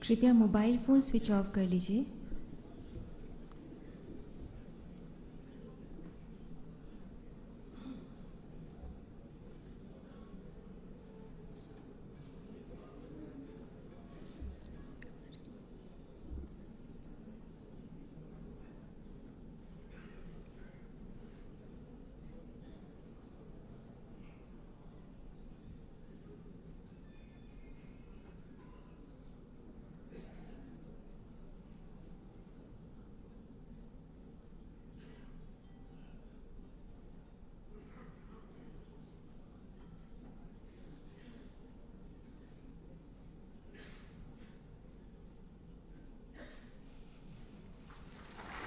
कृपया mobile phone switch off कर लीजिए।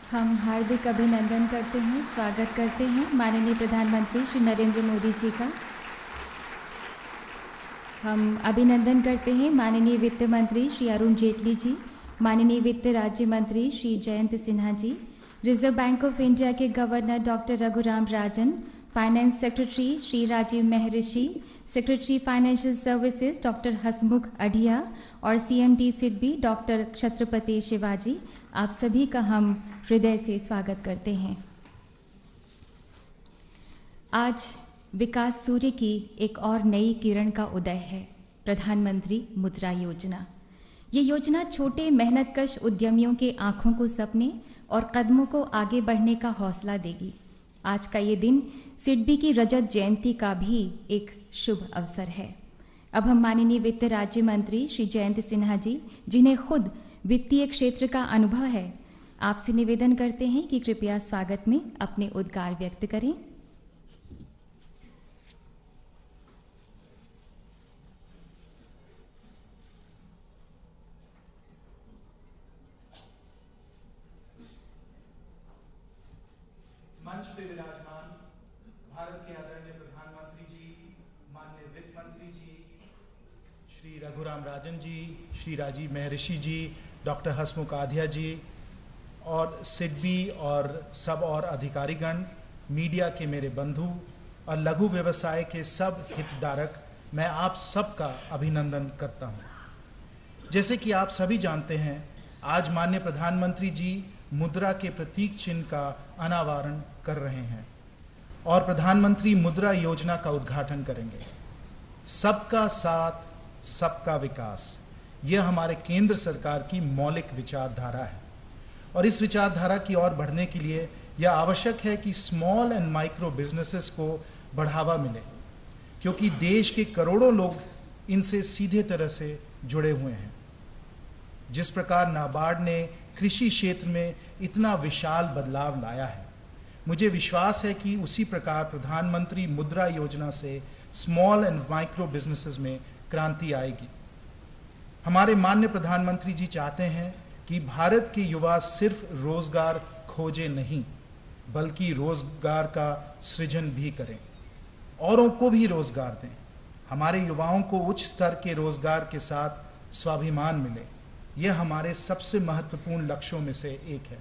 हम हार्दिक अभिनंदन करते हैं, स्वागत करते हैं माननीय प्रधानमंत्री श्री नरेंद्र मोदी जी का। हम अभिनंदन करते हैं माननीय वित्त मंत्री श्री अरुण जेटली जी, माननीय वित्त राज्य मंत्री Shri Jayant Sinha ji, reserve bank of India के governor doctor Raghuram Rajan, finance secretary Shri Rajiv महर्षि, secretary financial services doctor Hasmukh Adhia और सीएमडी सिडबी डॉक्टर छत्रपति शिवाजी, आप सभी का हम हृदय से स्वागत करते हैं। आज विकास सूर्य की एक और नई किरण का उदय है, प्रधानमंत्री मुद्रा योजना। ये योजना छोटे मेहनतकश उद्यमियों के आंखों को सपने और कदमों को आगे बढ़ने का हौसला देगी। आज का ये दिन सिडबी की रजत जयंती का भी एक शुभ अवसर है। अब हम माननीय वित्त राज्य मंत्री श्री जयंत सिन्हा जी, जिन्हें खुद वित्तीय क्षेत्र का अनुभव है, आपसे निवेदन करते हैं कि कृपया स्वागत में अपने उद्गार व्यक्त करें। मंच पे विराजमान भारत के आदरणीय प्रधानमंत्री जी, माननीय वित्त मंत्री जी, श्री रघुराम राजन जी, श्री राजीव महर्षि जी, डॉक्टर हसमुख अढ़िया जी और सिडबी और सब और अधिकारीगण, मीडिया के मेरे बंधु और लघु व्यवसाय के सब हितधारक, मैं आप सबका अभिनंदन करता हूं। जैसे कि आप सभी जानते हैं, आज माननीय प्रधानमंत्री जी मुद्रा के प्रतीक चिन्ह का अनावरण कर रहे हैं और प्रधानमंत्री मुद्रा योजना का उद्घाटन करेंगे। सबका साथ, सबका विकास, यह हमारे केंद्र सरकार की मौलिक विचारधारा है और इस विचारधारा की ओर बढ़ने के लिए यह आवश्यक है कि स्मॉल एंड माइक्रो बिजनेसेस को बढ़ावा मिले, क्योंकि देश के करोड़ों लोग इनसे सीधे तरह से जुड़े हुए हैं। जिस प्रकार नाबार्ड ने कृषि क्षेत्र में इतना विशाल बदलाव लाया है, मुझे विश्वास है कि उसी प्रकार प्रधानमंत्री मुद्रा योजना से स्मॉल एंड माइक्रो बिजनेसेस में क्रांति आएगी। हमारे माननीय प्रधानमंत्री जी चाहते हैं कि भारत के युवा सिर्फ रोजगार खोजे नहीं, बल्कि रोजगार का सृजन भी करें, औरों को भी रोजगार दें। हमारे युवाओं को उच्च स्तर के रोजगार के साथ स्वाभिमान मिले, यह हमारे सबसे महत्वपूर्ण लक्ष्यों में से एक है।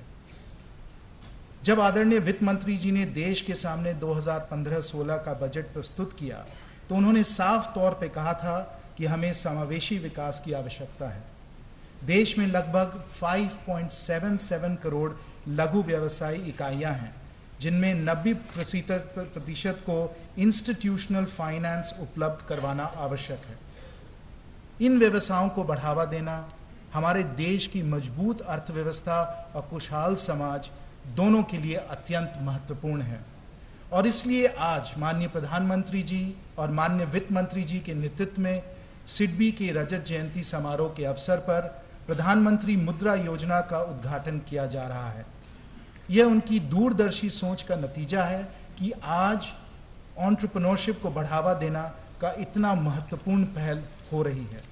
जब आदरणीय वित्त मंत्री जी ने देश के सामने 2015-16 का बजट प्रस्तुत किया, तो उन्होंने साफ तौर पे कहा था कि हमें समावेशी विकास की आवश्यकता है। देश में लगभग 5.77 करोड़ लघु व्यवसायी इकाइयां हैं, जिनमें 90% को इंस्टीट्यूशनल फाइनेंस उपलब्ध करवाना आवश्यक है। इन व्यवसायों को बढ़ावा देना हमारे देश की मजबूत अर्थव्यवस्था और खुशहाल समाज दोनों के लिए अत्यंत महत्वपूर्ण है और इसलिए आज माननीय प्रधानमंत्री जी और माननीय वित्त मंत्री जी के नेतृत्व में सिडबी के रजत जयंती समारोह के अवसर पर प्रधानमंत्री मुद्रा योजना का उद्घाटन किया जा रहा है। यह उनकी दूरदर्शी सोच का नतीजा है कि आज एंटरप्रेन्योरशिप को बढ़ावा देना का इतना महत्वपूर्ण पहल हो रही है।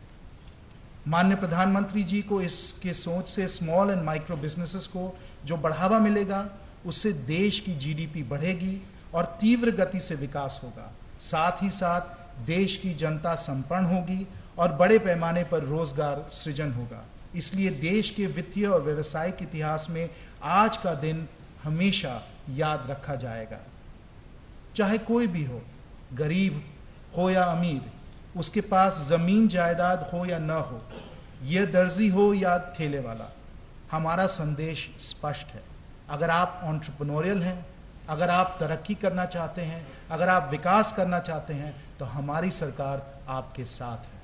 माननीय प्रधानमंत्री जी को इसके सोच से स्मॉल एंड माइक्रो बिजनेसेस को जो बढ़ावा मिलेगा, उससे देश की जीडीपी बढ़ेगी और तीव्र गति से विकास होगा। साथ ही साथ देश की जनता संपन्न होगी और बड़े पैमाने पर रोजगार सृजन होगा। इसलिए देश के वित्तीय और व्यावसायिक इतिहास में आज का दिन हमेशा याद रखा जाएगा। चाहे कोई भी हो, गरीब हो या अमीर, उसके पास जमीन जायदाद हो या न हो, यह दर्जी हो या ठेले वाला, हमारा संदेश स्पष्ट है। अगर आप एंटरप्रेन्योरियल हैं, अगर आप तरक्की करना चाहते हैं, अगर आप विकास करना चाहते हैं, तो हमारी सरकार आपके साथ है।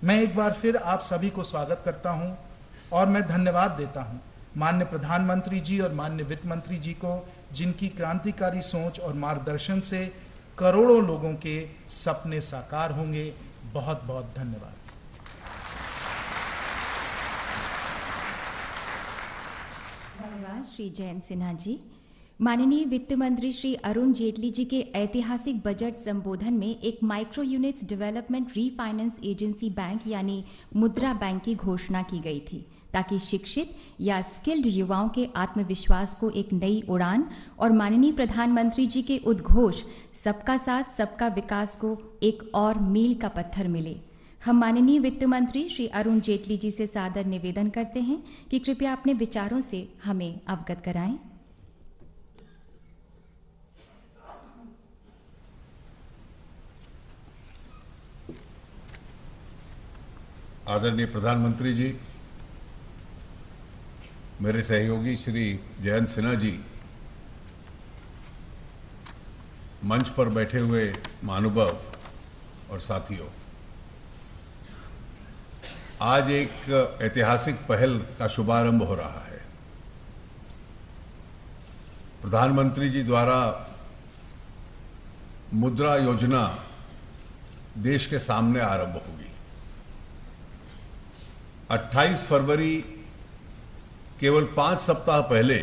मैं एक बार फिर आप सभी को स्वागत करता हूं और मैं धन्यवाद देता हूं माननीय प्रधानमंत्री जी और माननीय वित्त मंत्री जी को, जिनकी क्रांतिकारी सोच और मार्गदर्शन से करोड़ों लोगों के सपने साकार होंगे। बहुत बहुत धन्यवाद। धन्यवाद श्री जयंत सिन्हा जी। माननीय वित्त मंत्री श्री अरुण जेटली जी के ऐतिहासिक बजट संबोधन में एक micro units development refinance agency bank यानी मुद्रा बैंक की घोषणा की गई थी, ताकि शिक्षित या स्किल्ड युवाओं के आत्मविश्वास को एक नई उड़ान और माननीय प्रधानमंत्री जी के उद्घोष सबका साथ सबका विकास को एक और मील का पत्थर मिले। हम माननीय वित्त मंत्री श्री अरुण जेटली जी से सादर निवेदन करते हैं कि कृपया अपने विचारों से हमें अवगत कराएं। आदरणीय प्रधानमंत्री जी, मेरे सहयोगी श्री जयंत सिन्हा जी, मंच पर बैठे हुए महानुभाव और साथियों, आज एक ऐतिहासिक पहल का शुभारंभ हो रहा है। प्रधानमंत्री जी द्वारा मुद्रा योजना देश के सामने आरंभ होगी। 28 फरवरी केवल 5 सप्ताह पहले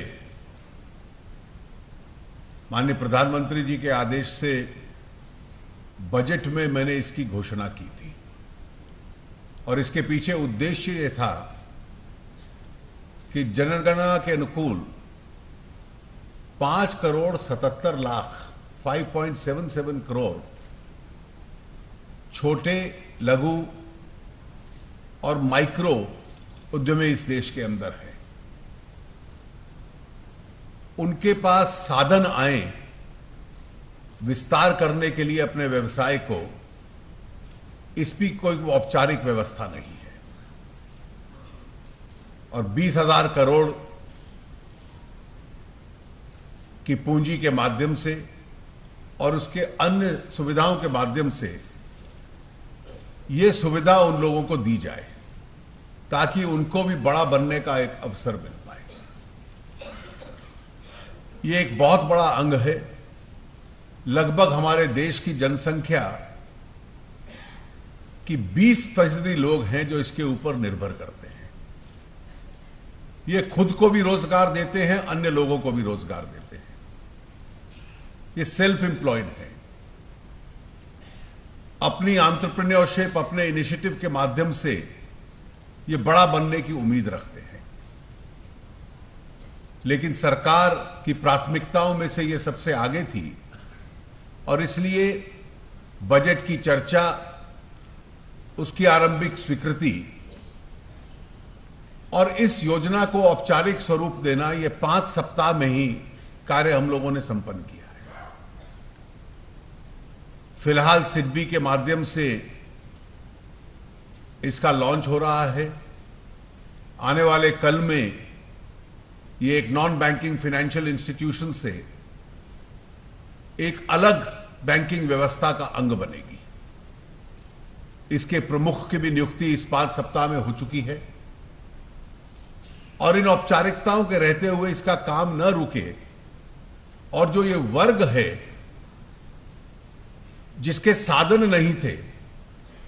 माननीय प्रधानमंत्री जी के आदेश से बजट में मैंने इसकी घोषणा की थी और इसके पीछे उद्देश्य ये था कि जनगणना के अनुकूल 5 करोड़ 77 लाख 5.77 करोड़ छोटे, लघु और माइक्रो उद्यमी इस देश के अंदर हैं। उनके पास साधन आए विस्तार करने के लिए अपने व्यवसाय को, इसकी कोई औपचारिक व्यवस्था नहीं है और 20,000 करोड़ की पूंजी के माध्यम से और उसके अन्य सुविधाओं के माध्यम से ये सुविधा उन लोगों को दी जाए ताकि उनको भी बड़ा बनने का एक अवसर मिल पाए। ये एक बहुत बड़ा अंग है। लगभग हमारे देश की जनसंख्या की 20% लोग हैं जो इसके ऊपर निर्भर करते हैं। ये खुद को भी रोजगार देते हैं, अन्य लोगों को भी रोजगार देते हैं। ये सेल्फ एम्प्लॉयड है। अपनी एंटरप्रेन्योरशिप, अपने इनिशिएटिव के माध्यम से ये बड़ा बनने की उम्मीद रखते हैं। लेकिन सरकार की प्राथमिकताओं में से ये सबसे आगे थी और इसलिए बजट की चर्चा, उसकी आरंभिक स्वीकृति और इस योजना को औपचारिक स्वरूप देना, ये 5 सप्ताह में ही कार्य हम लोगों ने संपन्न किया है। फिलहाल सिडबी के माध्यम से इसका लॉन्च हो रहा है। आने वाले कल में ये एक नॉन बैंकिंग फाइनेंशियल इंस्टीट्यूशन से एक अलग बैंकिंग व्यवस्था का अंग बनेगी। इसके प्रमुख की भी नियुक्ति इस 5 सप्ताह में हो चुकी है और इन औपचारिकताओं के रहते हुए इसका काम न रुके और जो ये वर्ग है जिसके साधन नहीं थे,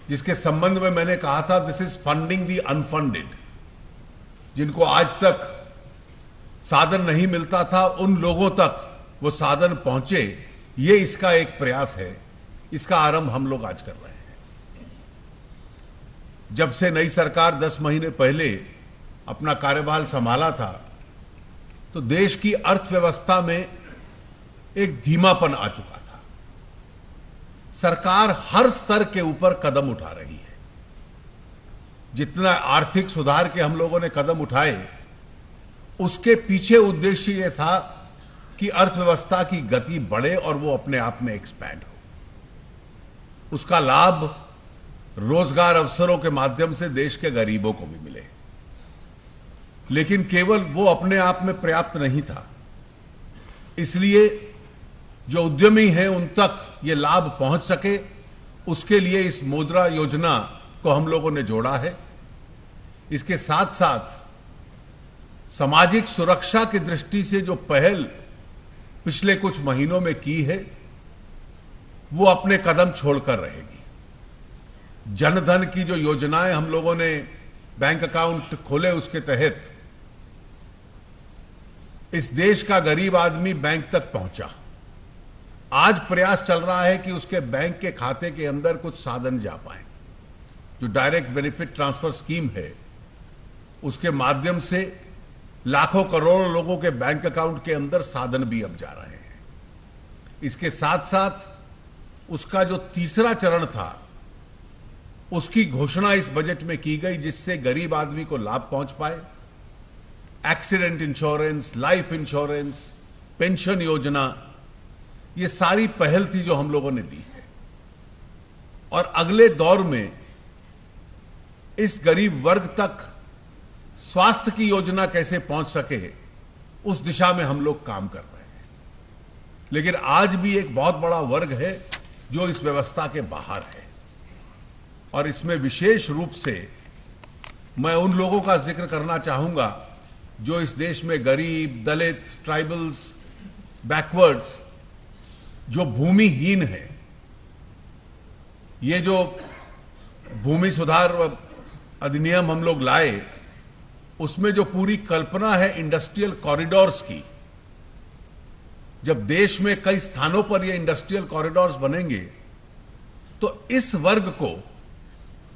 जिसके संबंध में मैंने कहा था this is funding the unfunded, जिनको आज तक साधन नहीं मिलता था, उन लोगों तक वो साधन पहुंचे, ये इसका एक प्रयास है। इसका आरंभ हम लोग आज कर रहे हैं। जब से नई सरकार 10 महीने पहले अपना कार्यभार संभाला था तो देश की अर्थव्यवस्था में एक धीमापन आ चुका था। सरकार हर स्तर के ऊपर कदम उठा रही है। जितना आर्थिक सुधार के हम लोगों ने कदम उठाए, उसके पीछे उद्देश्य यह था कि अर्थव्यवस्था की गति बढ़े और वो अपने आप में एक्सपैंड हो। उसका लाभ रोजगार अवसरों के माध्यम से देश के गरीबों को भी मिले। लेकिन केवल वो अपने आप में पर्याप्त नहीं था, इसलिए जो उद्यमी हैं उन तक ये लाभ पहुंच सके, उसके लिए इस मुद्रा योजना को हम लोगों ने जोड़ा है। इसके साथ साथ सामाजिक सुरक्षा की दृष्टि से जो पहल पिछले कुछ महीनों में की है, वो अपने कदम छोड़कर रहेगी। जनधन की जो योजनाएं हम लोगों ने बैंक अकाउंट खोले, उसके तहत इस देश का गरीब आदमी बैंक तक पहुंचा। आज प्रयास चल रहा है कि उसके बैंक के खाते के अंदर कुछ साधन जा पाए। जो डायरेक्ट बेनिफिट ट्रांसफर स्कीम है, उसके माध्यम से लाखों करोड़ों लोगों के बैंक अकाउंट के अंदर साधन भी अब जा रहे हैं। इसके साथ साथ उसका जो तीसरा चरण था, उसकी घोषणा इस बजट में की गई, जिससे गरीब आदमी को लाभ पहुंच पाए। Accident insurance, life insurance, pension योजना, ये सारी पहल थी जो हम लोगों ने ली है। और अगले दौर में इस गरीब वर्ग तक स्वास्थ्य की योजना कैसे पहुंच सके, उस दिशा में हम लोग काम कर रहे हैं। लेकिन आज भी एक बहुत बड़ा वर्ग है जो इस व्यवस्था के बाहर है, और इसमें विशेष रूप से मैं उन लोगों का जिक्र करना चाहूंगा जो इस देश में गरीब, दलित, ट्राइबल्स, बैकवर्ड्स, जो भूमिहीन है। ये जो भूमि सुधार अधिनियम हम लोग लाए, उसमें जो पूरी कल्पना है इंडस्ट्रियल कॉरिडोर्स की, जब देश में कई स्थानों पर ये इंडस्ट्रियल कॉरिडोर्स बनेंगे, तो इस वर्ग को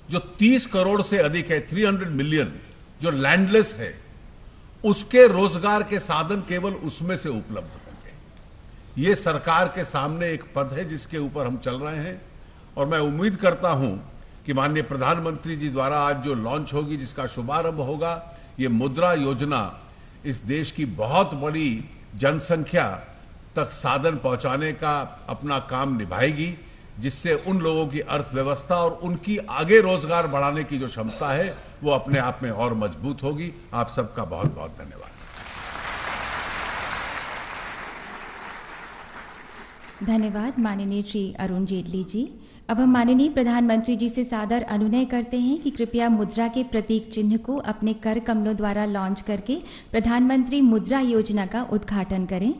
जो 30 करोड़ से अधिक है, 300 मिलियन जो लैंडलेस है, उसके रोजगार के साधन केवल उसमें से उपलब्ध होंगे। ये सरकार के सामने एक पथ है जिसके ऊपर हम चल रहे हैं, और मैं उम्मीद करता हूं कि माननीय प्रधानमंत्री जी द्वारा आज जो लॉन्च होगी, जिसका शुभारंभ होगा, ये मुद्रा योजना इस देश की बहुत बड़ी जनसंख्या तक साधन पहुंचाने का अपना काम निभाएगी, जिससे उन लोगों की अर्थव्यवस्था और उनकी आगे रोजगार बढ़ाने की जो क्षमता है, वो अपने आप में और मजबूत होगी। आप सबका बहुत बहुत धन्यवाद। धन्यवाद माननीय श्री अरुण जेटली जी। अब हम माननीय प्रधानमंत्री जी से सादर अनुनय करते हैं कि कृपया मुद्रा के प्रतीक चिन्ह को अपने कर कमलों द्वारा लॉन्च करके प्रधानमंत्री मुद्रा योजना का उद्घाटन करें।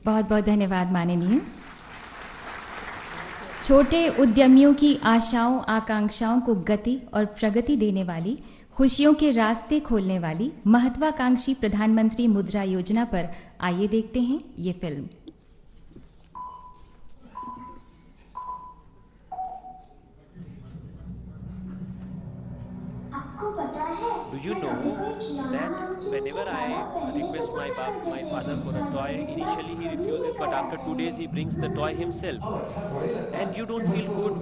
बहुत बहुत धन्यवाद माननीय। छोटे उद्यमियों की आशाओं आकांक्षाओं को गति और प्रगति देने वाली, खुशियों के रास्ते खोलने वाली महत्वाकांक्षी प्रधानमंत्री मुद्रा योजना पर आइए देखते हैं ये film. Do you know that whenever I request my father for a toy, initially he refuses, but after 2 days he brings the toy himself. And you don't feel good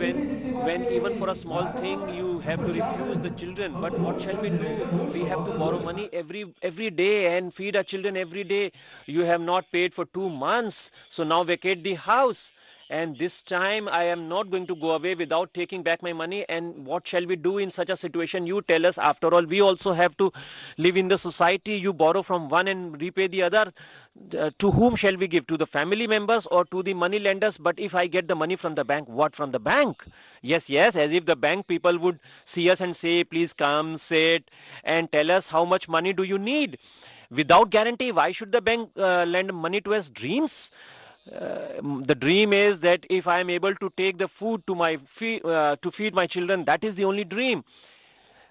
when even for a small thing you have to refuse the children. But what shall we do? We have to borrow money every day and feed our children every day. You have not paid for 2 months, so now vacate the house. And this time I am not going to go away without taking back my money. And what shall we do in such a situation? You tell us. After all, we also have to live in the society. You borrow from one and repay the other. To whom shall we give? To the family members or to the money lenders? But if I get the money from the bank, what from the bank? Yes, as if the bank people would see us and say, please come, sit and tell us how much money do you need. Without guarantee, why should the bank lend money to us? Dreams? The dream is that if I am able to take the food to my to feed my children, that is the only dream.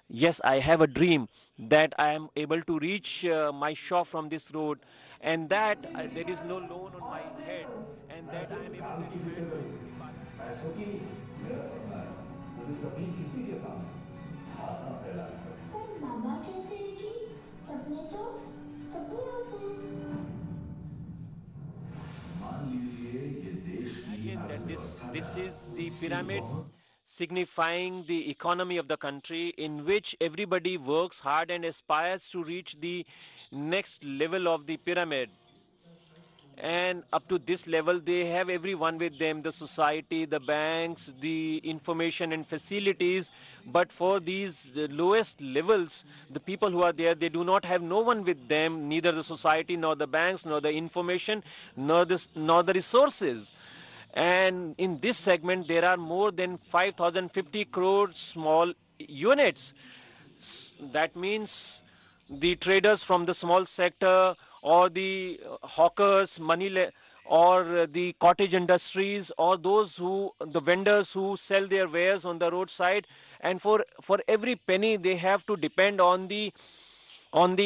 Yes, I have a dream that I am able to reach my shop from this road, and that there is no loan on my head, and that I am able to मान लीजिए This is the pyramid signifying the economy of the country, in which everybody works hard and aspires to reach the next level of the pyramid. And up to this level, they have everyone with them, the society, the banks, the information and facilities. But for the lowest levels, the people who are there, they do not have no one with them, neither the society, nor the banks, nor the information, nor the resources. And in this segment, there are more than 5,050 crore small units. That means the traders from the small sector, or the hawkers, or the cottage industries, or the vendors who sell their wares on the roadside. And for every penny, they have to depend on the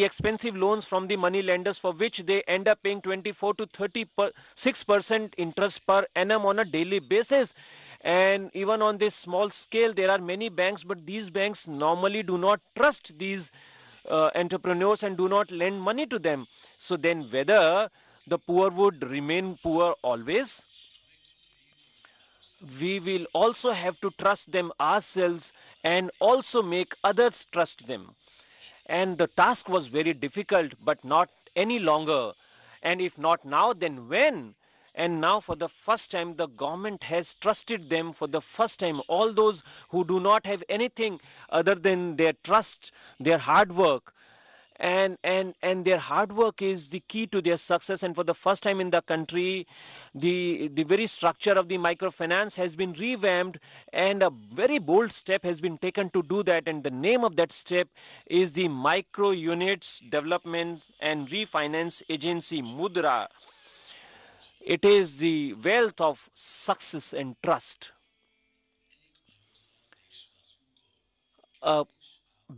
expensive loans from the money lenders, for which they end up paying 24 to 36% interest per annum on a daily basis. And even on this small scale, there are many banks, but these banks normally do not trust these entrepreneurs and do not lend money to them. So then, whether the poor would remain poor always, we will also have to trust them ourselves and also make others trust them. And the task was very difficult, but not any longer. And if not now, then when? And now, for the first time, the government has trusted them. For the first time, all those who do not have anything other than their trust, their hard work, and their hard work is the key to their success. And for the first time in the country, the very structure of the microfinance has been revamped, and a very bold step has been taken to do that. And the name of that step is the Micro Units Development and Refinance Agency, Mudra. It is the wealth of success and trust. A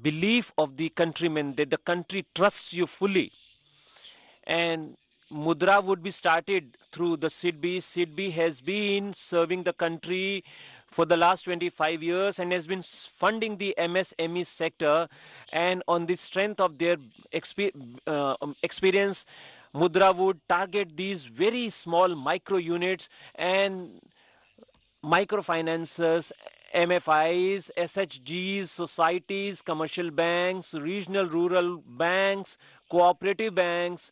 belief of the countrymen that the country trusts you fully. And Mudra would be started through the SIDBI. SIDBI has been serving the country for the last 25 years and has been funding the MSME sector. And on the strength of their experience, Mudra would target these very small micro units and microfinancers, MFIs, SHGs, societies, commercial banks, regional rural banks, cooperative banks,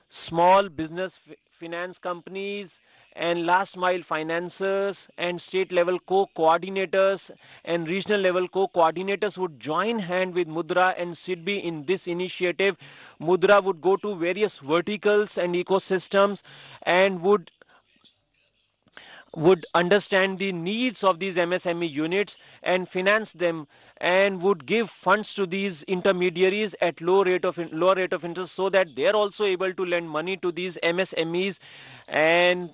small business finance companies, and last mile financiers, and state level co-coordinators and regional level co-coordinators would join hand with Mudra and SIDBI in this initiative. Mudra would go to various verticals and ecosystems and would understand the needs of these MSME units and finance them, and would give funds to these intermediaries at low rate of interest, so that they are also able to lend money to these MSMEs, and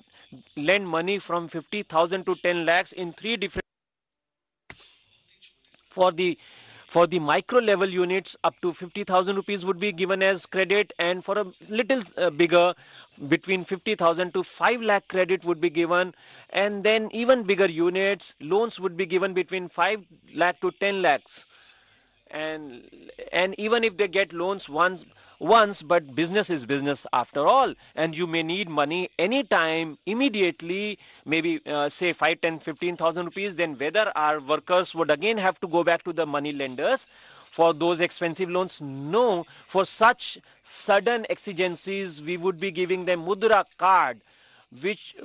lend money from 50,000 to 10 lakhs in three different. For the micro level units, up to 50,000 rupees would be given as credit, and for a little bigger, between 50,000 to 5 lakh credit would be given. And then even bigger units, loans would be given between 5 lakh to 10 lakhs. And even if they get loans once, but business is business after all, and you may need money anytime, immediately, maybe say 5, 10, 15,000 rupees, then whether our workers would again have to go back to the money lenders for those expensive loans? No. For such sudden exigencies, we would be giving them Mudra card,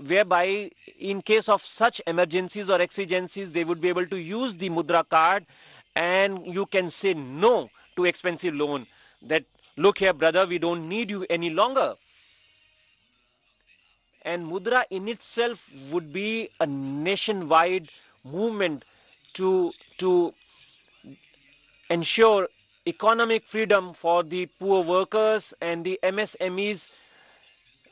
whereby in case of such emergencies or exigencies, they would be able to use the Mudra card, and you can say no to expensive loan, that look here brother, we don't need you any longer. And Mudra in itself would be a nationwide movement to ensure economic freedom for the poor workers and the MSMEs.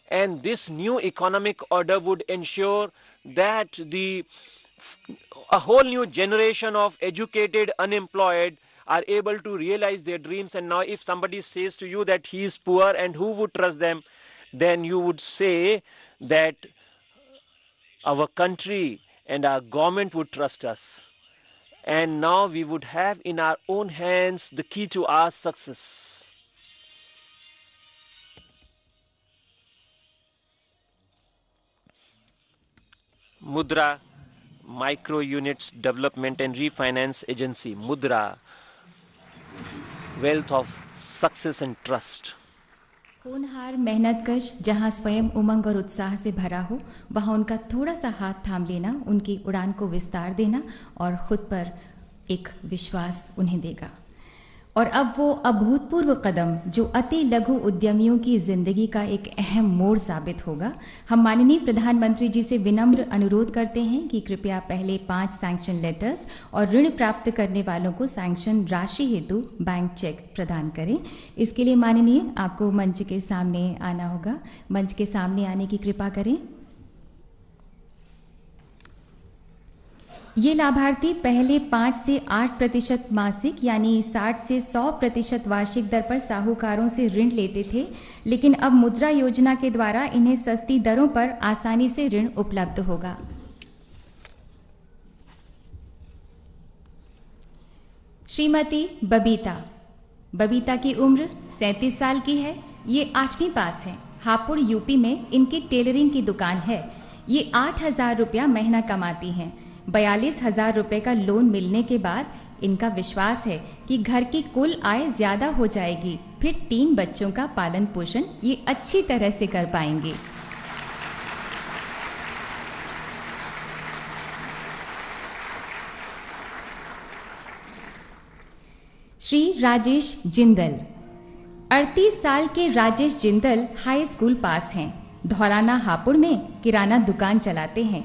And this new economic order would ensure that a whole new generation of educated unemployed are able to realize their dreams. And now if somebody says to you that he is poor and who would trust them, then you would say that our country and our government would trust us. And now we would have in our own hands the key to our success. Mudra Micro Units Development and Refinance Agency, Mudra, wealth of success and trust. होनहार मेहनतकश जहां स्वयं उमंग और उत्साह से भरा हो, वहां उनका थोड़ा सा हाथ थाम लेना उनकी उड़ान को विस्तार देना और खुद पर एक विश्वास उन्हें देगा। और अब वो अभूतपूर्व कदम जो अति लघु उद्यमियों की जिंदगी का एक अहम मोड़ साबित होगा। हम माननीय प्रधानमंत्री जी से विनम्र अनुरोध करते हैं कि कृपया पहले 5 सैंक्शन लेटर्स और ऋण प्राप्त करने वालों को सैंक्शन राशि हेतु बैंक चेक प्रदान करें। इसके लिए माननीय आपको मंच के सामने आना होगा। मंच के सामने आने की कृपा करें। ये लाभार्थी पहले 5 से 8% मासिक यानी 60 से 100% वार्षिक दर पर साहूकारों से ऋण लेते थे, लेकिन अब मुद्रा योजना के द्वारा इन्हें सस्ती दरों पर आसानी से ऋण उपलब्ध होगा। श्रीमती बबीता की उम्र 37 साल की है। ये 8वीं पास है। हापुड़ यूपी में इनकी टेलरिंग की दुकान है। ये 8,000 रुपया महीना कमाती हैं। 42,000 रुपये का लोन मिलने के बाद इनका विश्वास है कि घर की कुल आय ज्यादा हो जाएगी, फिर 3 बच्चों का पालन पोषण ये अच्छी तरह से कर पाएंगे। श्री राजेश जिंदल, 38 साल के राजेश जिंदल हाई स्कूल पास हैं। धौलाना हापुड़ में किराना दुकान चलाते हैं।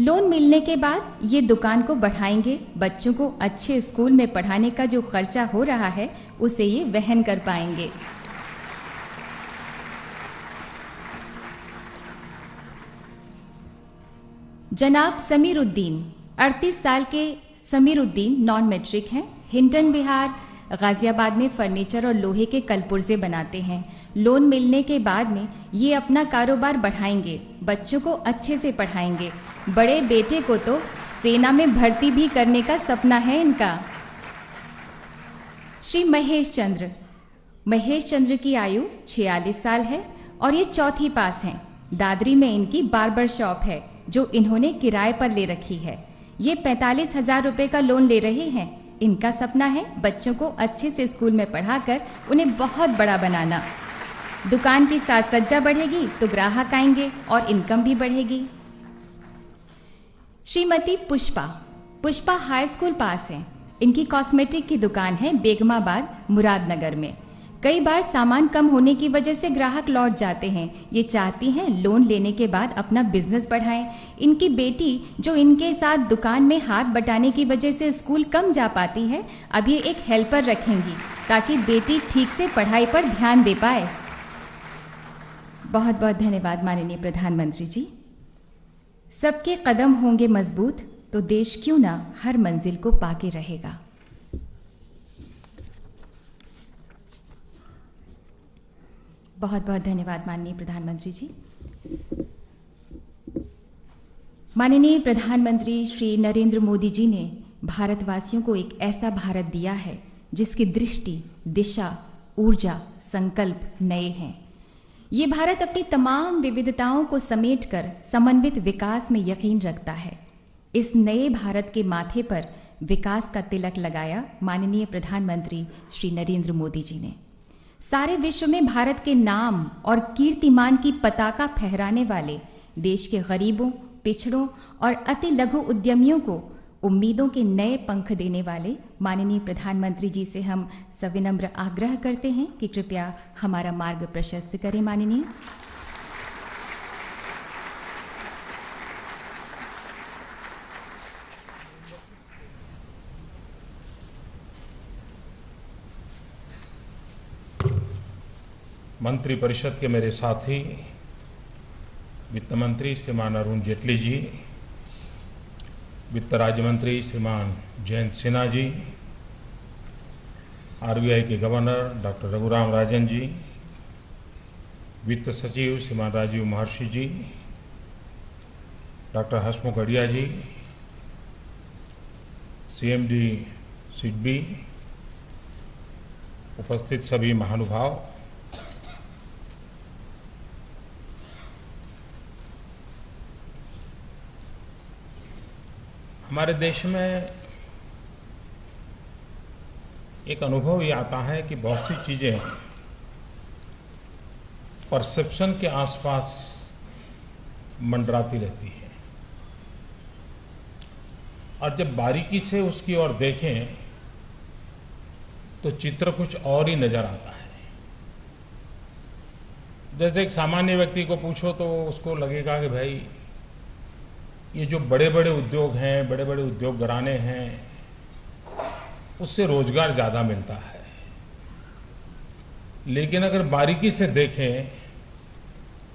लोन मिलने के बाद ये दुकान को बढ़ाएंगे। बच्चों को अच्छे स्कूल में पढ़ाने का जो खर्चा हो रहा है उसे ये वहन कर पाएंगे। जनाब समीरुद्दीन, 38 साल के समीरुद्दीन नॉन मैट्रिक हैं। हिंडन बिहार गाजियाबाद में फर्नीचर और लोहे के कलपुर्जे बनाते हैं। लोन मिलने के बाद में ये अपना कारोबार बढ़ाएंगे, बच्चों को अच्छे से पढ़ाएंगे। बड़े बेटे को तो सेना में भर्ती भी करने का सपना है इनका। श्री महेश चंद्र की आयु 46 साल है और ये 4वीं पास हैं। दादरी में इनकी बार्बर शॉप है जो इन्होंने किराए पर ले रखी है। ये 45,000 रुपये का लोन ले रहे हैं। इनका सपना है बच्चों को अच्छे से स्कूल में पढ़ाकर उन्हें बहुत बड़ा बनाना। दुकान की साज सज्जा बढ़ेगी तो ग्राहक आएंगे और इनकम भी बढ़ेगी। श्रीमती पुष्पा हाई स्कूल पास हैं। इनकी कॉस्मेटिक की दुकान है बेगमाबाद मुरादनगर में। कई बार सामान कम होने की वजह से ग्राहक लौट जाते हैं। ये चाहती हैं लोन लेने के बाद अपना बिजनेस बढ़ाएं। इनकी बेटी जो इनके साथ दुकान में हाथ बटाने की वजह से स्कूल कम जा पाती है, अब ये एक हेल्पर रखेंगी ताकि बेटी ठीक से पढ़ाई पर ध्यान दे पाए। बहुत बहुत धन्यवाद माननीय प्रधानमंत्री जी। सबके कदम होंगे मजबूत तो देश क्यों ना हर मंजिल को पाके रहेगा। बहुत बहुत धन्यवाद माननीय प्रधानमंत्री जी। माननीय प्रधानमंत्री श्री नरेंद्र मोदी जी ने भारतवासियों को एक ऐसा भारत दिया है जिसकी दृष्टि, दिशा, ऊर्जा, संकल्प नए हैं। ये भारत अपनी तमाम विविधताओं को समेटकर समन्वित विकास में यकीन रखता है। इस नए भारत के माथे पर विकास का तिलक लगाया माननीय प्रधानमंत्री श्री नरेंद्र मोदी जी ने। सारे विश्व में भारत के नाम और कीर्तिमान की पताका फहराने वाले देश के गरीबों, पिछड़ों और अति लघु उद्यमियों को उम्मीदों के नए पंख देने वाले माननीय प्रधानमंत्री जी से हम सविनम्र आग्रह करते हैं कि कृपया हमारा मार्ग प्रशस्त करें। माननीय मंत्री परिषद के मेरे साथी वित्त मंत्री श्रीमान अरुण जेटली जी, वित्त राज्य मंत्री श्रीमान जयंत सिन्हा जी, आरबीआई के गवर्नर डॉक्टर रघुराम राजन जी, वित्त सचिव श्रीमान राजीव महर्षि जी, डॉक्टर हसमुख अढ़िया जी, सीएमडी सिडबी, उपस्थित सभी महानुभाव, हमारे देश में एक अनुभव ये आता है कि बहुत सी चीज़ें परसेप्शन के आसपास मंडराती रहती हैं और जब बारीकी से उसकी ओर देखें तो चित्र कुछ और ही नजर आता है। जैसे एक सामान्य व्यक्ति को पूछो तो उसको लगेगा कि भाई ये जो बड़े बड़े उद्योग हैं, बड़े बड़े उद्योग घराने हैं, उससे रोजगार ज़्यादा मिलता है। लेकिन अगर बारीकी से देखें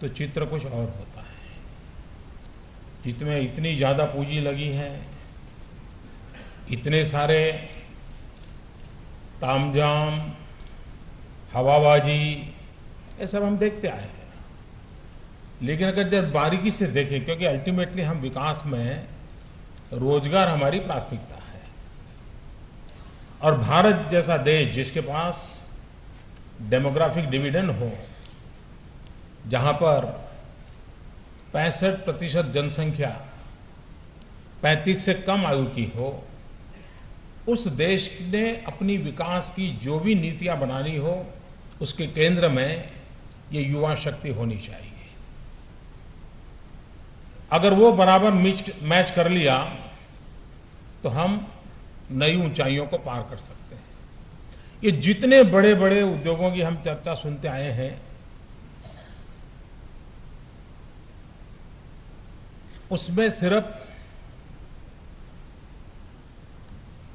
तो चित्र कुछ और होता है। जितने इतनी ज़्यादा पूंजी लगी है, इतने सारे तामझाम, हवाबाजी, ये सब हम देखते आए हैं। लेकिन अगर जब बारीकी से देखें, क्योंकि अल्टीमेटली हम विकास में रोजगार हमारी प्राथमिकता है और भारत जैसा देश जिसके पास डेमोग्राफिक डिविडेंड हो, जहां पर 65% जनसंख्या 35 से कम आयु की हो, उस देश ने अपनी विकास की जो भी नीतियां बनानी हो उसके केंद्र में ये युवा शक्ति होनी चाहिए। अगर वो बराबर मैच कर लिया तो हम नई ऊंचाइयों को पार कर सकते हैं। ये जितने बड़े बड़े उद्योगों की हम चर्चा सुनते आए हैं, उसमें सिर्फ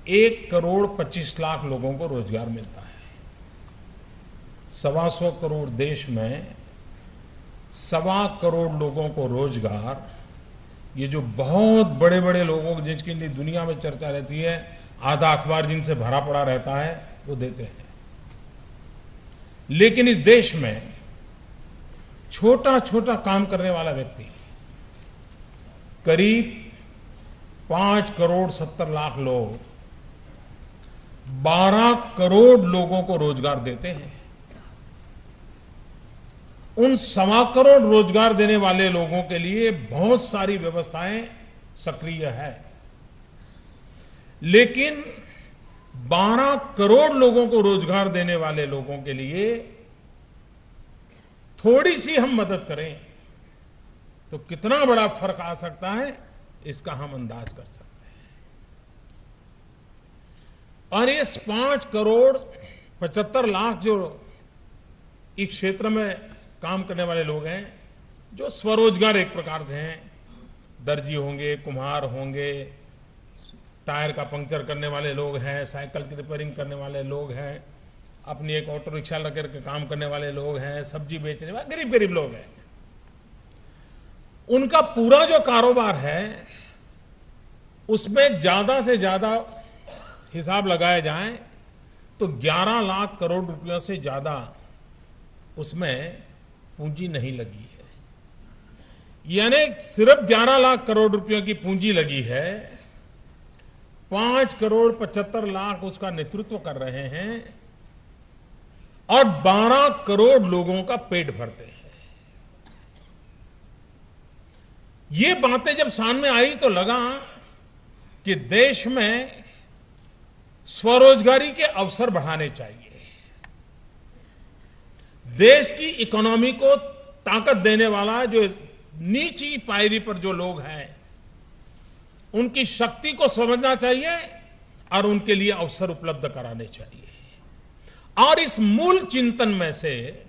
1,25,00,000 लोगों को रोजगार मिलता है। 125 करोड़ देश में 1.25 करोड़ लोगों को रोजगार, ये जो बहुत बड़े बड़े लोगों जिनकी दुनिया में चर्चा रहती है, आधा अखबार जिनसे भरा पड़ा रहता है, वो देते हैं। लेकिन इस देश में छोटा छोटा काम करने वाला व्यक्ति करीब 5,70,00,000 लोग 12 करोड़ लोगों को रोजगार देते हैं। उन 1.25 करोड़ रोजगार देने वाले लोगों के लिए बहुत सारी व्यवस्थाएं सक्रिय है, लेकिन 12 करोड़ लोगों को रोजगार देने वाले लोगों के लिए थोड़ी सी हम मदद करें तो कितना बड़ा फर्क आ सकता है, इसका हम अंदाज कर सकते हैं। और ये 5,75,00,000 जो इस क्षेत्र में काम करने वाले लोग हैं, जो स्वरोजगार एक प्रकार से हैं, दर्जी होंगे, कुम्हार होंगे, टायर का पंक्चर करने वाले लोग हैं, साइकिल की रिपेयरिंग करने वाले लोग हैं, अपनी एक ऑटो रिक्शा लेकर के काम करने वाले लोग हैं, सब्जी बेचने वाले गरीब गरीब लोग हैं। उनका पूरा जो कारोबार है उसमें ज्यादा से ज्यादा हिसाब लगाया जाए तो 11 लाख करोड़ रुपयों से ज्यादा उसमें पूंजी नहीं लगी है। यानी सिर्फ 11 लाख करोड़ रुपयों की पूंजी लगी है, 5,75,00,000 उसका नेतृत्व कर रहे हैं और 12 करोड़ लोगों का पेट भरते हैं। ये बातें जब सामने आई तो लगा कि देश में स्वरोजगारी के अवसर बढ़ाने चाहिए। देश की इकोनॉमी को ताकत देने वाला जो नीची पायरी पर जो लोग हैं, उनकी शक्ति को समझना चाहिए और उनके लिए अवसर उपलब्ध कराने चाहिए। और इस मूल चिंतन में से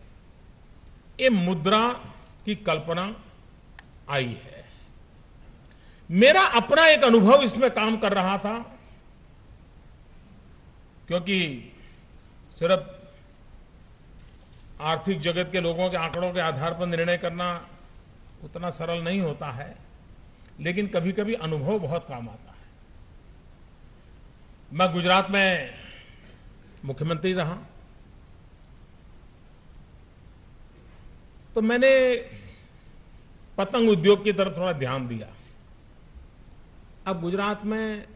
ये मुद्रा की कल्पना आई है। मेरा अपना एक अनुभव इसमें काम कर रहा था, क्योंकि सिर्फ आर्थिक जगत के लोगों के आंकड़ों के आधार पर निर्णय करना उतना सरल नहीं होता है, लेकिन कभी कभी अनुभव बहुत काम आता है। मैं गुजरात में मुख्यमंत्री रहा तो मैंने पतंग उद्योग की तरफ थोड़ा ध्यान दिया। अब गुजरात में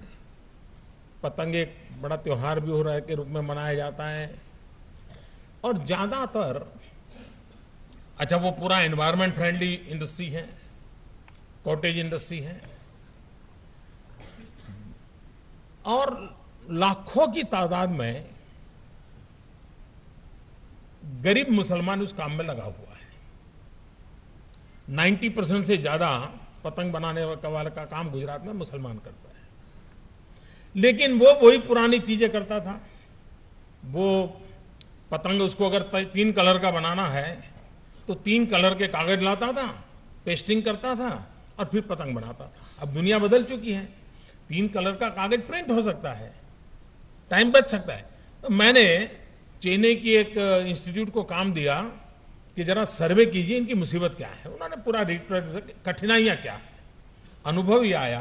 पतंग एक बड़ा त्योहार भी हो रहा है के रूप में मनाया जाता है और ज्यादातर, अच्छा वो पूरा एनवायरमेंट फ्रेंडली इंडस्ट्री है, कॉटेज इंडस्ट्री है। और लाखों की तादाद में गरीब मुसलमान उस काम में लगा हुआ है। 90% से ज्यादा पतंग बनाने वाले का काम गुजरात में मुसलमान करता है। लेकिन वो वही पुरानी चीजें करता था। वो पतंग, उसको अगर 3 कलर का बनाना है तो 3 कलर के कागज लाता था, पेस्टिंग करता था और फिर पतंग बनाता था। अब दुनिया बदल चुकी है, 3 कलर का कागज प्रिंट हो सकता है, टाइम बच सकता है। तो मैंने चेन्नई की एक इंस्टीट्यूट को काम दिया कि जरा सर्वे कीजिए इनकी मुसीबत क्या है। उन्होंने पूरा कठिनाइयां क्या है। अनुभव ये आया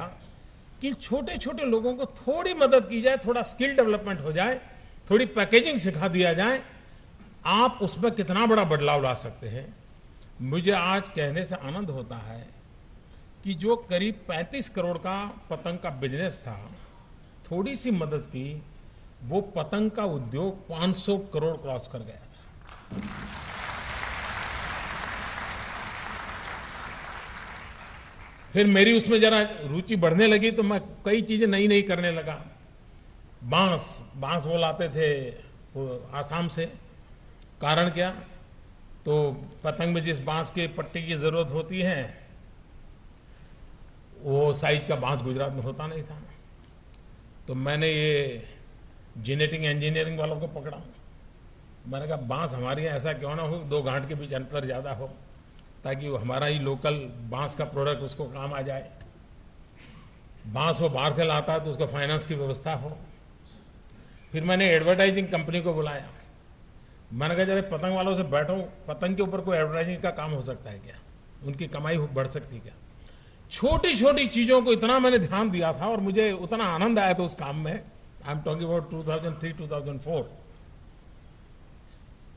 कि छोटे छोटे लोगों को थोड़ी मदद की जाए, थोड़ा स्किल डेवलपमेंट हो जाए, थोड़ी पैकेजिंग सिखा दिया जाए, आप उसमें कितना बड़ा बदलाव ला सकते हैं। मुझे आज कहने से आनंद होता है कि जो करीब 35 करोड़ का पतंग का बिजनेस था, थोड़ी सी मदद की, वो पतंग का उद्योग 500 करोड़ क्रॉस कर गया था। फिर मेरी उसमें जरा रुचि बढ़ने लगी तो मैं कई चीजें नई नई करने लगा। बांस वो लाते थे आसाम से। कारण क्या? तो पतंग में जिस बांस के पट्टी की जरूरत होती है वो साइज का बांस गुजरात में होता नहीं था। तो मैंने ये जेनेटिक इंजीनियरिंग वालों को पकड़ा। मैंने कहा बांस हमारे यहाँ ऐसा क्यों ना हो, 2 गांठ के बीच अंतर ज्यादा हो, ताकि वो हमारा ही लोकल बांस का प्रोडक्ट उसको काम आ जाए। बांस वो बाहर से लाता है तो उसको फाइनेंस की व्यवस्था हो। फिर मैंने एडवर्टाइजिंग कंपनी को बुलाया। मैंने कहा जरा पतंग वालों से बैठो, पतंग के ऊपर कोई एडवर्टाइजिंग का काम हो सकता है क्या? उनकी कमाई बढ़ सकती है क्या? छोटी छोटी चीजों को इतना मैंने ध्यान दिया था और मुझे उतना आनंद आया था उस काम में। I am talking about 2003-2004।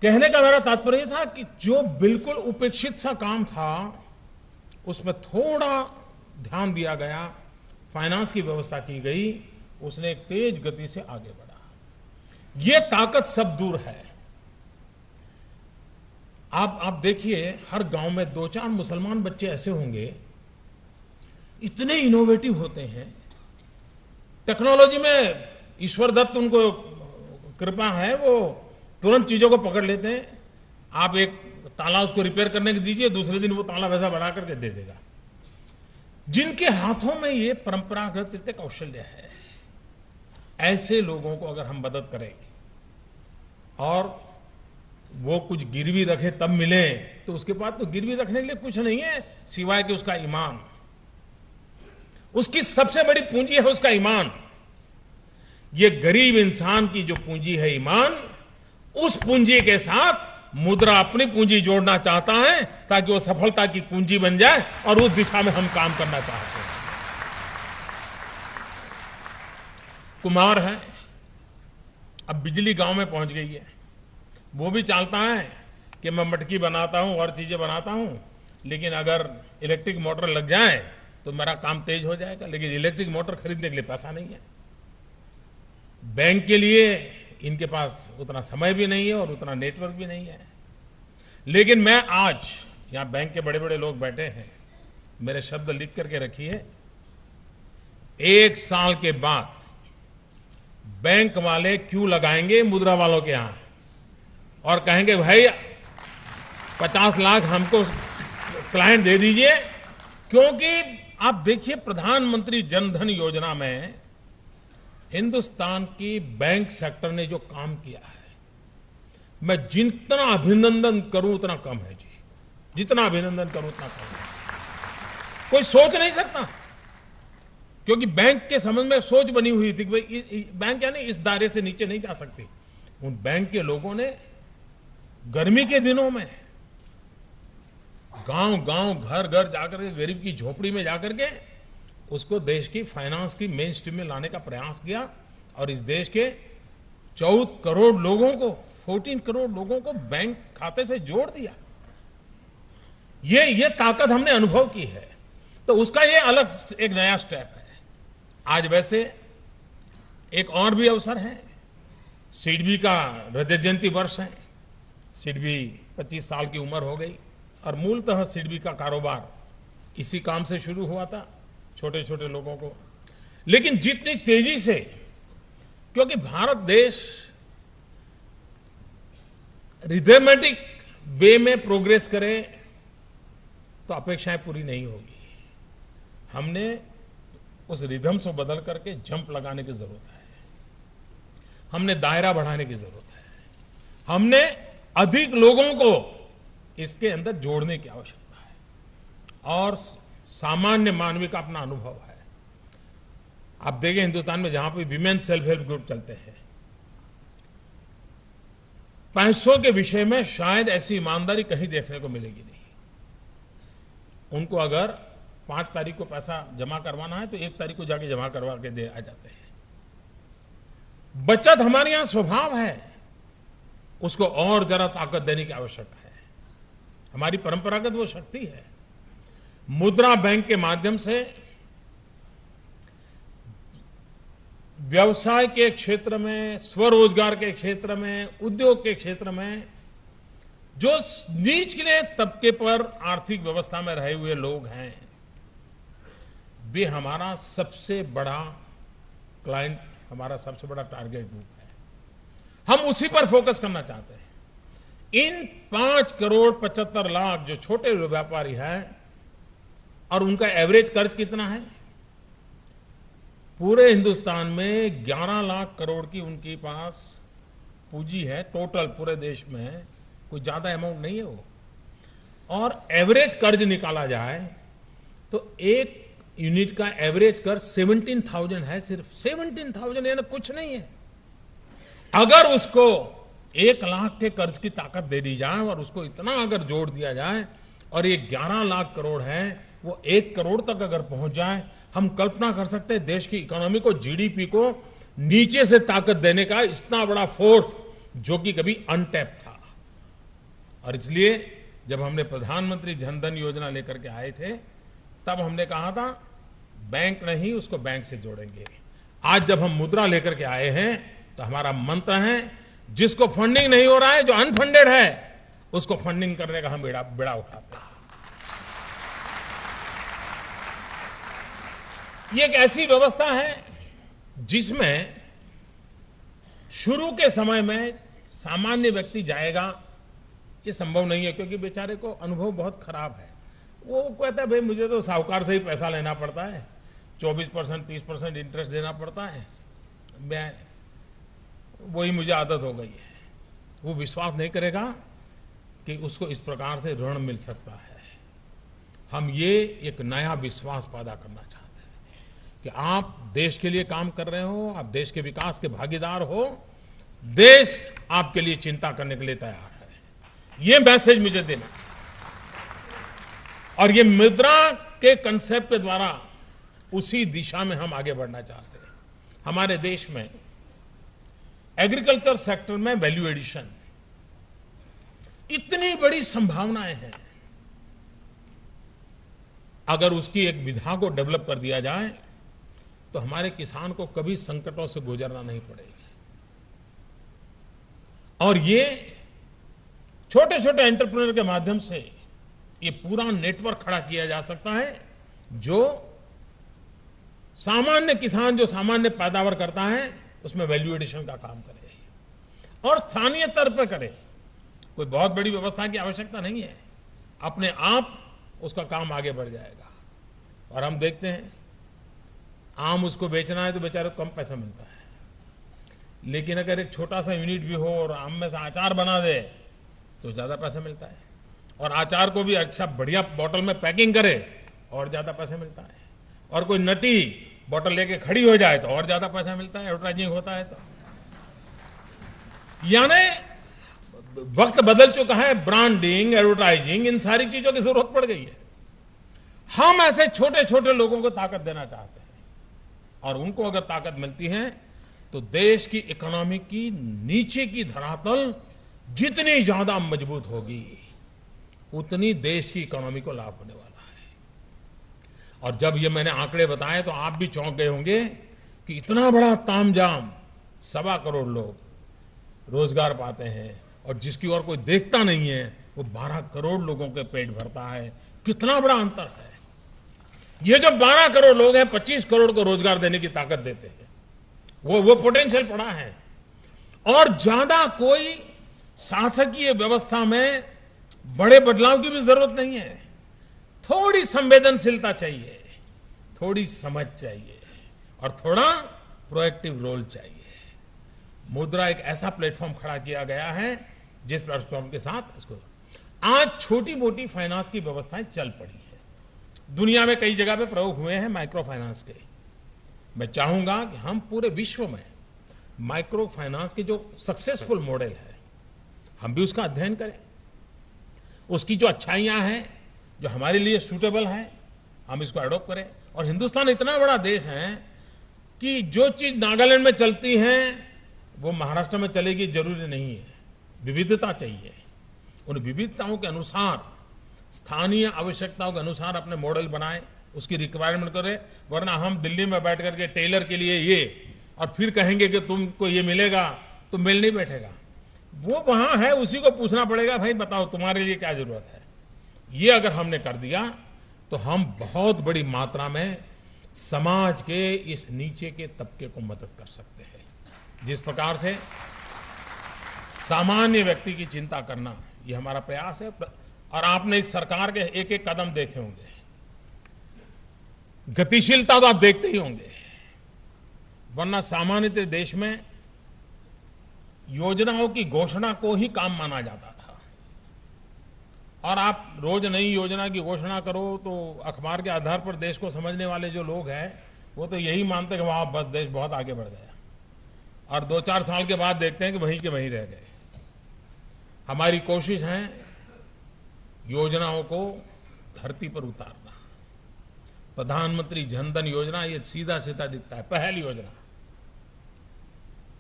कहने का मेरा तात्पर्य था कि जो बिल्कुल उपेक्षित सा काम था उसमें थोड़ा ध्यान दिया गया, फाइनेंस की व्यवस्था की गई, उसने एक तेज गति से आगे बढ़ा। ये ताकत सब दूर है। आप देखिए, हर गांव में 2-4 मुसलमान बच्चे ऐसे होंगे, इतने इनोवेटिव होते हैं। टेक्नोलॉजी में ईश्वर दत्त उनको कृपा है, वो तुरंत चीजों को पकड़ लेते हैं। आप एक ताला उसको रिपेयर करने के दीजिए, दूसरे दिन वो ताला वैसा बना करके दे देगा। जिनके हाथों में ये परंपरागत कौशल्य है, ऐसे लोगों को अगर हम मदद करें और वो कुछ गिरवी रखे तब मिले, तो उसके बाद तो गिरवी रखने के लिए कुछ नहीं है सिवाय कि उसका ईमान। उसकी सबसे बड़ी पूंजी है उसका ईमान। ये गरीब इंसान की जो पूंजी है ईमान, उस पूंजी के साथ मुद्रा अपनी पूंजी जोड़ना चाहता है ताकि वो सफलता की पूंजी बन जाए, और उस दिशा में हम काम करना चाहते हैं। कुम्हार है, अब बिजली गांव में पहुंच गई है। वो भी चाहता है कि मैं मटकी बनाता हूं और चीजें बनाता हूं, लेकिन अगर इलेक्ट्रिक मोटर लग जाए तो मेरा काम तेज हो जाएगा। लेकिन इलेक्ट्रिक मोटर खरीदने के लिए पैसा नहीं है। बैंक के लिए इनके पास उतना समय भी नहीं है और उतना नेटवर्क भी नहीं है। लेकिन मैं आज, यहां बैंक के बड़े बड़े लोग बैठे हैं, मेरे शब्द लिख करके रखिए, 1 साल के बाद बैंक वाले क्यों लगाएंगे मुद्रा वालों के यहां और कहेंगे भाई 50 लाख हमको क्लाइंट दे दीजिए। क्योंकि आप देखिए, प्रधानमंत्री जनधन योजना में हिंदुस्तान की बैंक सेक्टर ने जो काम किया है, मैं जितना अभिनंदन करूं उतना कम है जी। जितना अभिनंदन करूं उतना कम है। कोई सोच नहीं सकता, क्योंकि बैंक के संबंध में सोच बनी हुई थी कि भाई बैंक यानी इस दायरे से नीचे नहीं जा सकती। उन बैंक के लोगों ने गर्मी के दिनों में गांव गांव घर घर जाकर के, गरीब की झोपड़ी में जाकर के उसको देश की फाइनेंस की मेन स्ट्रीम में लाने का प्रयास किया, और इस देश के 14 करोड़ लोगों को, 14 करोड़ लोगों को बैंक खाते से जोड़ दिया। ये ताकत हमने अनुभव की है। तो उसका ये अलग एक नया स्टेप है। आज वैसे एक और भी अवसर है, सिडबी का रजत जयंती वर्ष है। सिडबी 25 साल की उम्र हो गई, और मूलतः सिडबी का कारोबार इसी काम से शुरू हुआ था, छोटे छोटे लोगों को। लेकिन जितनी तेजी से क्योंकि भारत देश रिथमेटिक वे में प्रोग्रेस करे तो अपेक्षाएं पूरी नहीं होगी। हमने उस रिदम से बदल करके जंप लगाने की जरूरत है, हमने दायरा बढ़ाने की जरूरत है, हमने अधिक लोगों को इसके अंदर जोड़ने की आवश्यकता है। और सामान्य मानवीय का अपना अनुभव है। आप देखें हिंदुस्तान में जहां पे विमेन सेल्फ हेल्प ग्रुप चलते हैं, पैसों के विषय में शायद ऐसी ईमानदारी कहीं देखने को मिलेगी नहीं। उनको अगर 5 तारीख को पैसा जमा करवाना है तो 1 तारीख को जाके जमा करवा के दे आ जाते हैं। बचत हमारे यहां स्वभाव है, उसको और जरा ताकत देने की आवश्यकता है। हमारी परंपरागत वो शक्ति है। मुद्रा बैंक के माध्यम से व्यवसाय के क्षेत्र में, स्वरोजगार के क्षेत्र में, उद्योग के क्षेत्र में जो निचले तबके पर आर्थिक व्यवस्था में रहे हुए लोग हैं, वे हमारा सबसे बड़ा क्लाइंट, हमारा सबसे बड़ा टारगेट ग्रुप है। हम उसी पर फोकस करना चाहते हैं। इन 5 करोड़ 75 लाख जो छोटे व्यापारी हैं, और उनका एवरेज कर्ज कितना है? पूरे हिंदुस्तान में 11 लाख करोड़ की उनके पास पूंजी है टोटल पूरे देश में, कोई ज्यादा अमाउंट नहीं है वो। और एवरेज कर्ज निकाला जाए तो एक यूनिट का एवरेज कर्ज 17,000 है, सिर्फ 17,000, यानी कुछ नहीं है। अगर उसको 1 लाख के कर्ज की ताकत दे दी जाए और उसको इतना अगर जोड़ दिया जाए और ये 11 लाख करोड़ है वो 1 करोड़ तक अगर पहुंच जाए, हम कल्पना कर सकते हैं देश की इकोनॉमी को, जीडीपी को नीचे से ताकत देने का इतना बड़ा फोर्स जो कि कभी अनटैप था। और इसलिए जब हमने प्रधानमंत्री जनधन योजना लेकर के आए थे, तब हमने कहा था बैंक नहीं, उसको बैंक से जोड़ेंगे। आज जब हम मुद्रा लेकर के आए हैं तो हमारा मंत्र है, जिसको फंडिंग नहीं हो रहा है, जो अनफंडेड है, उसको फंडिंग करने का हम बेड़ा उठाते हैं। ये एक ऐसी व्यवस्था है जिसमें शुरू के समय में सामान्य व्यक्ति जाएगा, ये संभव नहीं है, क्योंकि बेचारे को अनुभव बहुत खराब है। वो कहता है भाई मुझे तो साहूकार से ही पैसा लेना पड़ता है, 24% 30% इंटरेस्ट देना पड़ता है, मैं वही मुझे आदत हो गई है। वो विश्वास नहीं करेगा कि उसको इस प्रकार से ऋण मिल सकता है। हम ये एक नया विश्वास पैदा करना चाहते हैं कि आप देश के लिए काम कर रहे हो, आप देश के विकास के भागीदार हो, देश आपके लिए चिंता करने के लिए तैयार है। ये मैसेज मुझे देना। और ये मुद्रा के कंसेप्ट के द्वारा उसी दिशा में हम आगे बढ़ना चाहते हैं। हमारे देश में एग्रीकल्चर सेक्टर में वैल्यू एडिशन इतनी बड़ी संभावनाएं हैं। अगर उसकी एक विधा को डेवलप कर दिया जाए तो हमारे किसान को कभी संकटों से गुजरना नहीं पड़ेगा। और ये छोटे छोटे एंटरप्रेन्योर के माध्यम से ये पूरा नेटवर्क खड़ा किया जा सकता है, जो सामान्य किसान जो सामान्य पैदावार करता है उसमें वैल्यू एडिशन का काम करे और स्थानीय स्तर पर करे। कोई बहुत बड़ी व्यवस्था की आवश्यकता नहीं है, अपने आप उसका काम आगे बढ़ जाएगा। और हम देखते हैं आम उसको बेचना है तो बेचारे को कम पैसा मिलता है, लेकिन अगर एक छोटा सा यूनिट भी हो और आम में से अचार बना दे तो ज़्यादा पैसा मिलता है। और अचार को भी अच्छा बढ़िया बोतल में पैकिंग करे और ज़्यादा पैसा मिलता है। और कोई नटी बोतल लेके खड़ी हो जाए तो और ज़्यादा पैसा मिलता है, एडवर्टाइजिंग होता है तो। यानी वक्त बदल चुका है, ब्रांडिंग, एडवर्टाइजिंग, इन सारी चीज़ों की जरूरत पड़ गई है। हम ऐसे छोटे छोटे लोगों को ताकत देना चाहते हैं, और उनको अगर ताकत मिलती है तो देश की इकोनॉमी की नीचे की धरातल जितनी ज्यादा मजबूत होगी उतनी देश की इकोनॉमी को लाभ होने वाला है। और जब ये मैंने आंकड़े बताए तो आप भी चौंक गए होंगे कि इतना बड़ा तामझाम 1.25 करोड़ लोग रोजगार पाते हैं, और जिसकी ओर कोई देखता नहीं है वो 12 करोड़ लोगों के पेट भरता है। कितना बड़ा अंतर है। ये जो 12 करोड़ लोग हैं 25 करोड़ को रोजगार देने की ताकत देते हैं, वो पोटेंशियल पड़ा है। और ज्यादा कोई शासकीय व्यवस्था में बड़े बदलाव की भी जरूरत नहीं है। थोड़ी संवेदनशीलता चाहिए, थोड़ी समझ चाहिए और थोड़ा प्रोएक्टिव रोल चाहिए। मुद्रा एक ऐसा प्लेटफॉर्म खड़ा किया गया है जिस प्लेटफॉर्म के साथ इसको आज छोटी मोटी फाइनेंस की व्यवस्थाएं चल पड़ी है। दुनिया में कई जगह पे प्रयोग हुए हैं माइक्रो फाइनेंस के। मैं चाहूंगा कि हम पूरे विश्व में माइक्रो फाइनेंस के जो सक्सेसफुल मॉडल है हम भी उसका अध्ययन करें, उसकी जो अच्छाइयां हैं जो हमारे लिए सूटेबल है हम इसको अडॉप्ट करें। और हिंदुस्तान इतना बड़ा देश है कि जो चीज नागालैंड में चलती है वो महाराष्ट्र में चलेगी जरूरी नहीं है। विविधता चाहिए, उन विविधताओं के अनुसार स्थानीय आवश्यकताओं के अनुसार अपने मॉडल बनाए, उसकी रिक्वायरमेंट करें। वरना हम दिल्ली में बैठ करके टेलर के लिए ये और फिर कहेंगे कि तुमको ये मिलेगा तो मिल नहीं बैठेगा। वो वहां है, उसी को पूछना पड़ेगा भाई बताओ तुम्हारे लिए क्या जरूरत है। ये अगर हमने कर दिया तो हम बहुत बड़ी मात्रा में समाज के इस नीचे के तबके को मदद कर सकते हैं। जिस प्रकार से सामान्य व्यक्ति की चिंता करना ये हमारा प्रयास है। और आपने इस सरकार के एक एक कदम देखे होंगे, गतिशीलता तो आप देखते ही होंगे। वरना सामान्यतः देश में योजनाओं की घोषणा को ही काम माना जाता था। और आप रोज नई योजना की घोषणा करो तो अखबार के आधार पर देश को समझने वाले जो लोग हैं वो तो यही मानते हैं कि वहां बस देश बहुत आगे बढ़ गया, और 2-4 साल के बाद देखते हैं कि वहीं के वहीं रह गए। हमारी कोशिश है योजनाओं को धरती पर उतारना। प्रधानमंत्री जन धन योजना ये सीधा सीधा दिखता है, पहली योजना।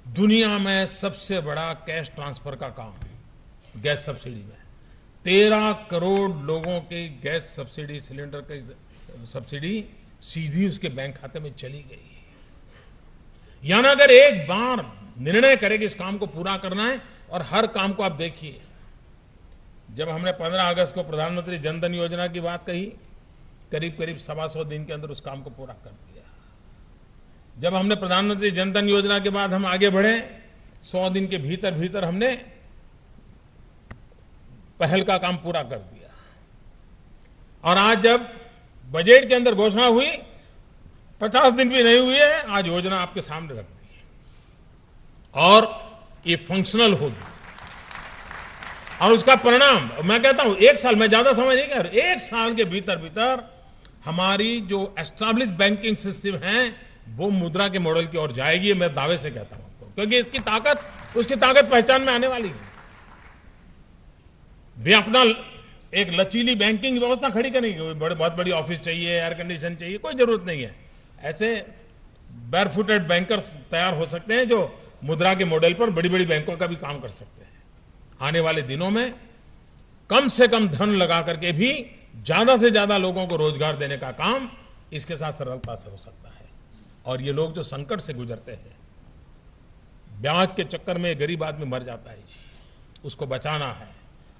दुनिया में सबसे बड़ा कैश ट्रांसफर का काम गैस सब्सिडी में 13 करोड़ लोगों के गैस सब्सिडी, सिलेंडर की सब्सिडी सीधी उसके बैंक खाते में चली गई। यानी अगर एक बार निर्णय करे कि इस काम को पूरा करना है, और हर काम को आप देखिए, जब हमने 15 अगस्त को प्रधानमंत्री जन धन योजना की बात कही, करीब करीब 125 दिन के अंदर उस काम को पूरा कर दिया। जब हमने प्रधानमंत्री जन धन योजना के बाद हम आगे बढ़े, 100 दिन के भीतर भीतर हमने पहल का काम पूरा कर दिया। और आज जब बजट के अंदर घोषणा हुई, 50 दिन भी नहीं हुए हैं, आज योजना आपके सामने रख दी है और ये फंक्शनल होगी। और उसका परिणाम मैं कहता हूं 1 साल, मैं ज्यादा समय नहीं कह रहा, 1 साल के भीतर भीतर हमारी जो एस्टैब्लिश बैंकिंग सिस्टम है वो मुद्रा के मॉडल की ओर जाएगी। मैं दावे से कहता हूं, क्योंकि उसकी ताकत पहचान में आने वाली है। वे अपना एक लचीली बैंकिंग व्यवस्था खड़ी करेंगे। बहुत बड़ी ऑफिस चाहिए, एयर कंडीशन चाहिए, कोई जरूरत नहीं है। ऐसे बैरफुटेड बैंकर्स तैयार हो सकते हैं जो मुद्रा के मॉडल पर बड़ी बड़ी बैंकों का भी काम कर सकते हैं। आने वाले दिनों में कम से कम धन लगा करके भी ज्यादा से ज्यादा लोगों को रोजगार देने का काम इसके साथ सरलता से हो सकता है। और ये लोग जो संकट से गुजरते हैं, ब्याज के चक्कर में गरीब आदमी मर जाता है, उसको बचाना है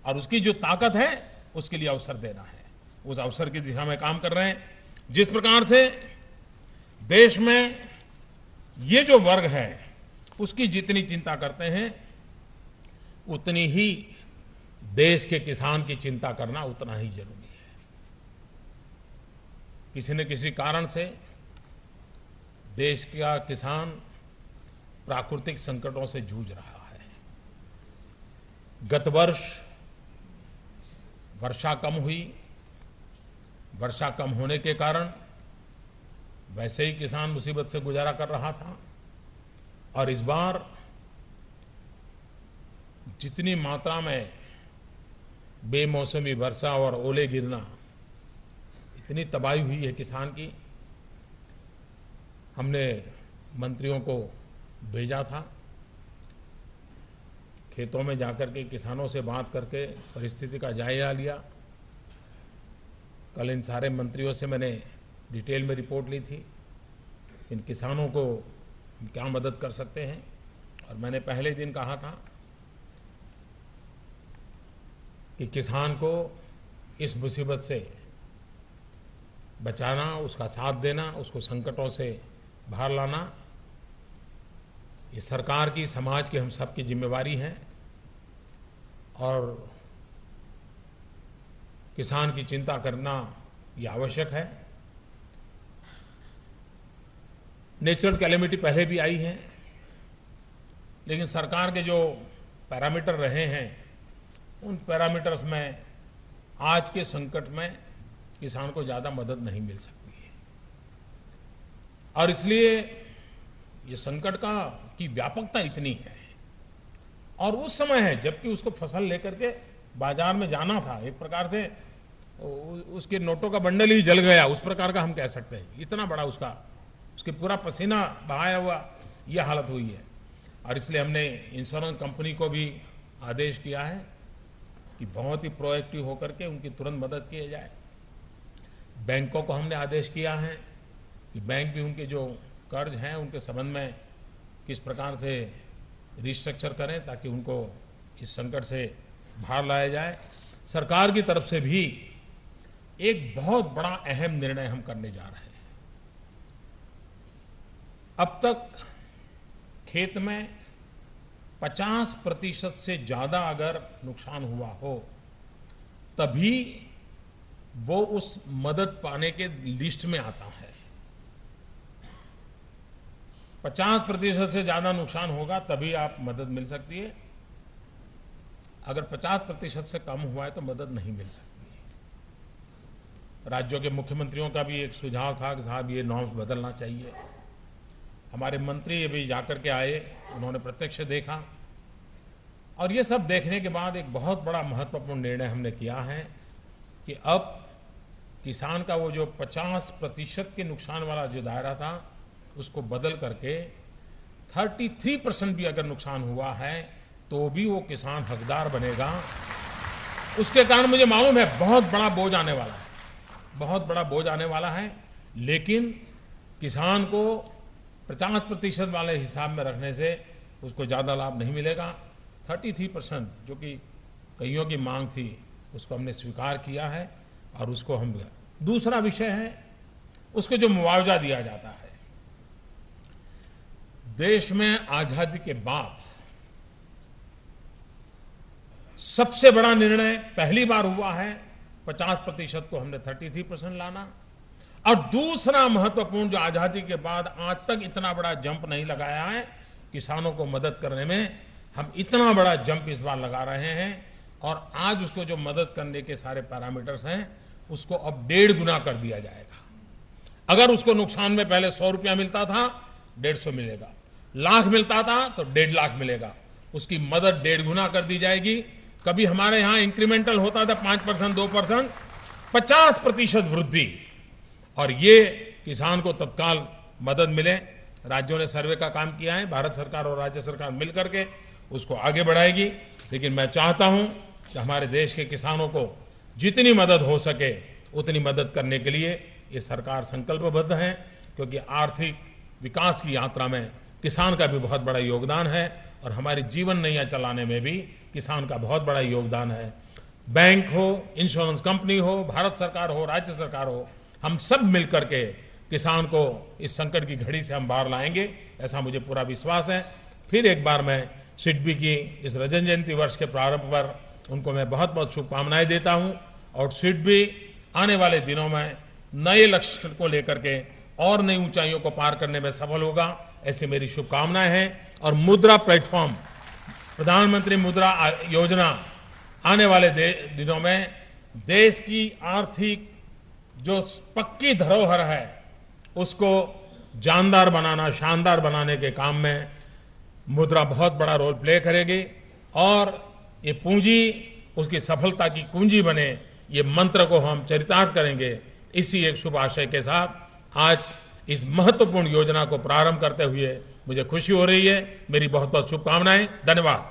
और उसकी जो ताकत है उसके लिए अवसर देना है। उस अवसर की दिशा में काम कर रहे हैं। जिस प्रकार से देश में ये जो वर्ग है उसकी जितनी चिंता करते हैं, उतनी ही देश के किसान की चिंता करना उतना ही जरूरी है। किसी न किसी कारण से देश का किसान प्राकृतिक संकटों से जूझ रहा है। गत वर्ष वर्षा कम हुई, वर्षा कम होने के कारण वैसे ही किसान मुसीबत से गुजारा कर रहा था। और इस बार जितनी मात्रा में बेमौसमी वर्षा और ओले गिरना, इतनी तबाही हुई है किसान की। हमने मंत्रियों को भेजा था, खेतों में जाकर के किसानों से बात करके परिस्थिति का जायजा लिया। कल इन सारे मंत्रियों से मैंने डिटेल में रिपोर्ट ली थी, इन किसानों को हम क्या मदद कर सकते हैं। और मैंने पहले दिन कहा था कि किसान को इस मुसीबत से बचाना, उसका साथ देना, उसको संकटों से बाहर लाना, ये सरकार की, समाज की, हम सबकी जिम्मेवारी है और किसान की चिंता करना ये आवश्यक है। नेचुरल कैलेमिटी पहले भी आई है, लेकिन सरकार के जो पैरामीटर रहे हैं उन पैरामीटर्स में आज के संकट में किसान को ज़्यादा मदद नहीं मिल सकती है और इसलिए ये संकट की व्यापकता इतनी है और उस समय है जबकि उसको फसल लेकर के बाजार में जाना था, एक प्रकार से उसके नोटों का बंडल ही जल गया, उस प्रकार का हम कह सकते हैं। इतना बड़ा उसके पूरा पसीना बहाया हुआ यह हालत हुई है और इसलिए हमने इंश्योरेंस कंपनी को भी आदेश किया है कि बहुत ही प्रोएक्टिव होकर के उनकी तुरंत मदद की जाए। बैंकों को हमने आदेश किया है कि बैंक भी उनके जो कर्ज हैं उनके संबंध में किस प्रकार से रिस्ट्रक्चर करें ताकि उनको इस संकट से बाहर लाया जाए। सरकार की तरफ से भी एक बहुत बड़ा अहम निर्णय हम करने जा रहे हैं। अब तक खेत में 50% से ज्यादा अगर नुकसान हुआ हो तभी वो उस मदद पाने के लिस्ट में आता है। 50% से ज्यादा नुकसान होगा तभी आप मदद मिल सकती है, अगर 50% से कम हुआ है तो मदद नहीं मिल सकती। राज्यों के मुख्यमंत्रियों का भी एक सुझाव था कि साहब ये नॉर्म्स बदलना चाहिए। हमारे मंत्री अभी जाकर के आए, उन्होंने प्रत्यक्ष देखा और ये सब देखने के बाद एक बहुत बड़ा महत्वपूर्ण निर्णय हमने किया है कि अब किसान का वो जो 50% के नुकसान वाला जो दायरा था उसको बदल करके 33% भी अगर नुकसान हुआ है तो भी वो किसान हकदार बनेगा। उसके कारण मुझे मालूम है बहुत बड़ा बोझ आने वाला है, बहुत बड़ा बोझ आने वाला है, लेकिन किसान को 50% वाले हिसाब में रखने से उसको ज़्यादा लाभ नहीं मिलेगा। 33% जो कि कईयों की मांग थी उसको हमने स्वीकार किया है और उसको हम। दूसरा विषय है उसको जो मुआवजा दिया जाता है। देश में आजादी के बाद सबसे बड़ा निर्णय पहली बार हुआ है 50% को हमने 33% लाना और दूसरा महत्वपूर्ण जो आजादी के बाद आज तक इतना बड़ा जंप नहीं लगाया है किसानों को मदद करने में, हम इतना बड़ा जंप इस बार लगा रहे हैं और आज उसको जो मदद करने के सारे पैरामीटर्स हैं उसको अब 1.5 गुना कर दिया जाएगा। अगर उसको नुकसान में पहले 100 रुपया मिलता था 150 मिलेगा, लाख मिलता था तो 1.5 लाख मिलेगा, उसकी मदद 1.5 गुना कर दी जाएगी। कभी हमारे यहाँ इंक्रीमेंटल होता था 5%, 2%, 50% वृद्धि और ये किसान को तत्काल मदद मिले। राज्यों ने सर्वे का काम किया है, भारत सरकार और राज्य सरकार मिलकर के उसको आगे बढ़ाएगी। लेकिन मैं चाहता हूं कि हमारे देश के किसानों को जितनी मदद हो सके उतनी मदद करने के लिए ये सरकार संकल्पबद्ध है, क्योंकि आर्थिक विकास की यात्रा में किसान का भी बहुत बड़ा योगदान है और हमारी जीवन नैया चलाने में भी किसान का बहुत बड़ा योगदान है। बैंक हो, इंश्योरेंस कंपनी हो, भारत सरकार हो, राज्य सरकार हो, हम सब मिलकर के किसान को इस संकट की घड़ी से हम बाहर लाएंगे, ऐसा मुझे पूरा विश्वास है। फिर एक बार मैं सिडबी की इस रजत जयंती वर्ष के प्रारंभ पर उनको मैं बहुत बहुत शुभकामनाएं देता हूं और सिडबी आने वाले दिनों में नए लक्ष्य को लेकर के और नई ऊंचाइयों को पार करने में सफल होगा, ऐसी मेरी शुभकामनाएं हैं। और मुद्रा प्लेटफॉर्म, प्रधानमंत्री मुद्रा योजना आने वाले दिनों में देश की आर्थिक जो पक्की धरोहर है उसको जानदार बनाना, शानदार बनाने के काम में मुद्रा बहुत बड़ा रोल प्ले करेगी और ये पूंजी उसकी सफलता की कुंजी बने, ये मंत्र को हम चरितार्थ करेंगे। इसी एक शुभ आशय के साथ आज इस महत्वपूर्ण योजना को प्रारंभ करते हुए मुझे खुशी हो रही है। मेरी बहुत बहुत शुभकामनाएं। धन्यवाद।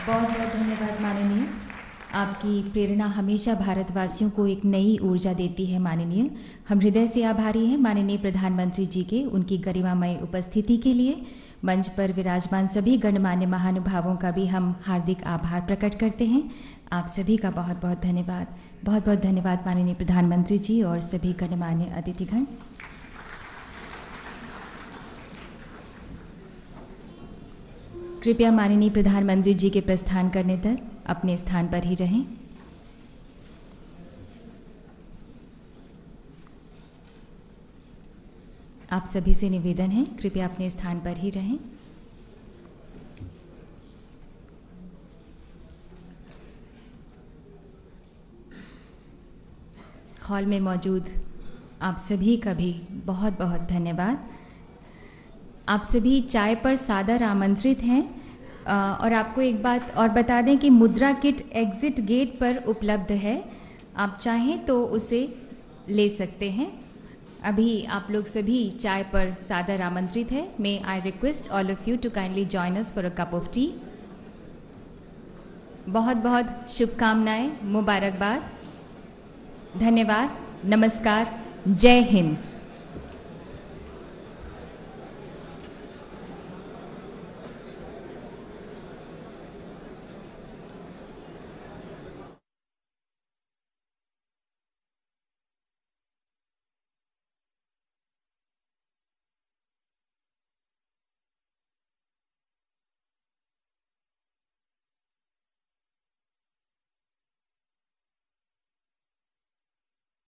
बहुत बहुत धन्यवाद माननीय। आपकी प्रेरणा हमेशा भारतवासियों को एक नई ऊर्जा देती है माननीय। हम हृदय से आभारी हैं माननीय प्रधानमंत्री जी के, उनकी गरिमामय उपस्थिति के लिए। मंच पर विराजमान सभी गणमान्य महानुभावों का भी हम हार्दिक आभार प्रकट करते हैं। आप सभी का बहुत बहुत धन्यवाद। बहुत बहुत धन्यवाद माननीय प्रधानमंत्री जी और सभी गणमान्य अतिथिगण। कृपया माननीय प्रधानमंत्री जी के प्रस्थान करने तक अपने स्थान पर ही रहें। आप सभी से निवेदन है, कृपया अपने स्थान पर ही रहें। हॉल में मौजूद आप सभी का भी बहुत बहुत धन्यवाद। आप सभी चाय पर सादर आमंत्रित हैं और आपको एक बात और बता दें कि मुद्रा किट एग्जिट गेट पर उपलब्ध है, आप चाहें तो उसे ले सकते हैं। अभी आप लोग सभी चाय पर सादर आमंत्रित है। May I request all of you to kindly join us for a cup of tea. बहुत बहुत शुभकामनाएं, मुबारकबाद, धन्यवाद, नमस्कार, जय हिंद।